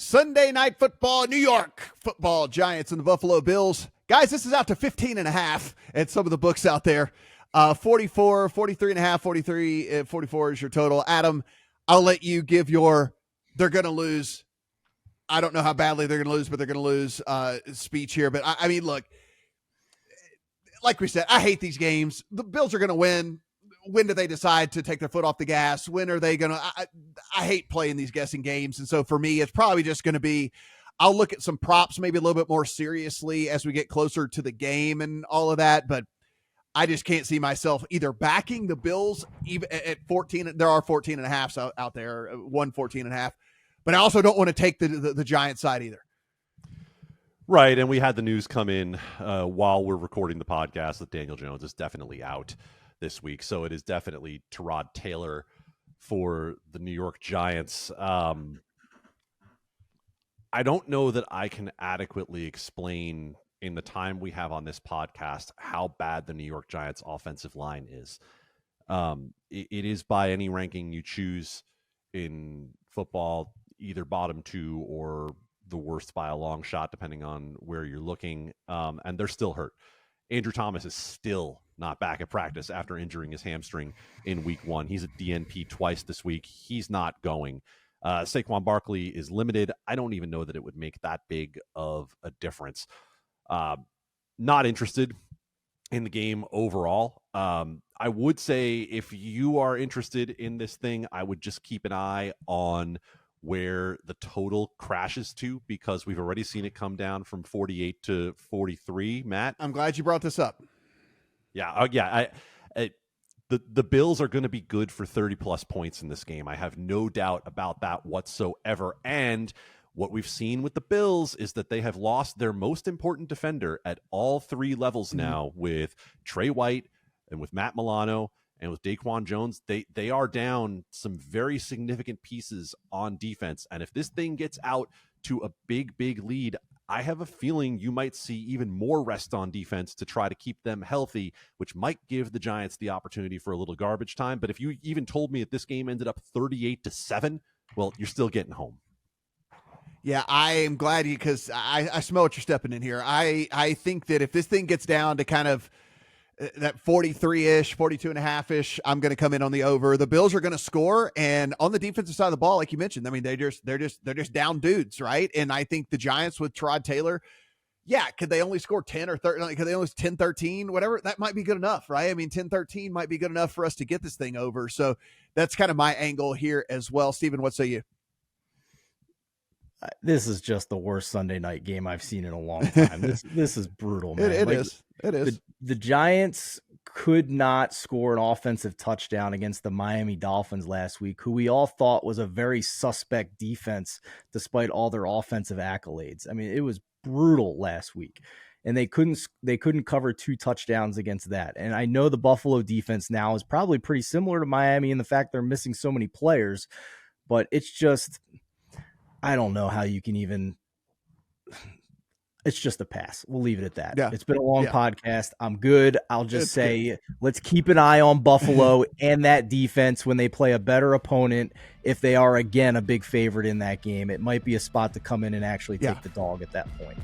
Sunday Night Football, New York Football Giants and the Buffalo Bills. Guys, this is out to 15.5 at some of the books out there. 44, 43.5, 43, 44 is your total. Adam, I'll let you give your they're going to lose. I don't know how badly they're going to lose, but they're going to lose speech here. But I mean, look, like we said, I hate these games. The Bills are going to win. When do they decide to take their foot off the gas? When are they going to I hate playing these guessing games. And so for me, it's probably just going to be I'll look at some props maybe a little bit more seriously as we get closer to the game and all of that. But I just can't see myself either backing the Bills even at 14. There are 14.5 out there, 14.5. But I also don't want to take the Giant side either. Right, and we had the news come in while we're recording the podcast that Daniel Jones is definitely out this week. So it is definitely Tyrod Taylor for the New York Giants. I don't know that I can adequately explain in the time we have on this podcast how bad the New York Giants offensive line is. It is by any ranking you choose in football, either bottom two or the worst by a long shot, depending on where you're looking. And they're still hurt. Andrew Thomas is still not back at practice after injuring his hamstring in week 1. He's at DNP twice this week. He's not going. Saquon Barkley is limited. I don't even know that it would make that big of a difference. Not interested in the game overall. I would say if you are interested in this thing, I would just keep an eye on where the total crashes to, because we've already seen it come down from 48 to 43. Matt, I'm glad you brought this up. Yeah. The Bills are going to be good for 30 plus points in this game. I have no doubt about that whatsoever. And what we've seen with the Bills is that they have lost their most important defender at all 3 levels now, with Trey White and with Matt Milano and with Daquan Jones. They are down some very significant pieces on defense. And if this thing gets out to a big lead, I have a feeling you might see even more rest on defense to try to keep them healthy, which might give the Giants the opportunity for a little garbage time. But if you even told me that this game ended up 38-7, well, you're still getting home. Yeah, I am glad because I smell what you're stepping in here. I think that if this thing gets down to kind of that 43-ish, 42.5-ish, I'm going to come in on the over. The Bills are going to score, and on the defensive side of the ball, like you mentioned, I mean, they're just down dudes, right? And I think the Giants with Tyrod Taylor, yeah, could they only score 10 or 13? Could they only 10-13, whatever? That might be good enough, right? I mean, 10-13 might be good enough for us to get this thing over. So that's kind of my angle here as well. Steven, what say you? This is just the worst Sunday night game I've seen in a long time. This is brutal, man. It is. The Giants could not score an offensive touchdown against the Miami Dolphins last week, who we all thought was a very suspect defense despite all their offensive accolades. I mean, it was brutal last week, and they couldn't cover 2 touchdowns against that. And I know the Buffalo defense now is probably pretty similar to Miami in the fact they're missing so many players, but it's just, I don't know how you can even. It's just a pass. We'll leave it at that. Yeah. It's been a long podcast. I'm good. I'll just say, let's keep an eye on Buffalo and that defense when they play a better opponent. If they are, again, a big favorite in that game, it might be a spot to come in and actually take the dog at that point.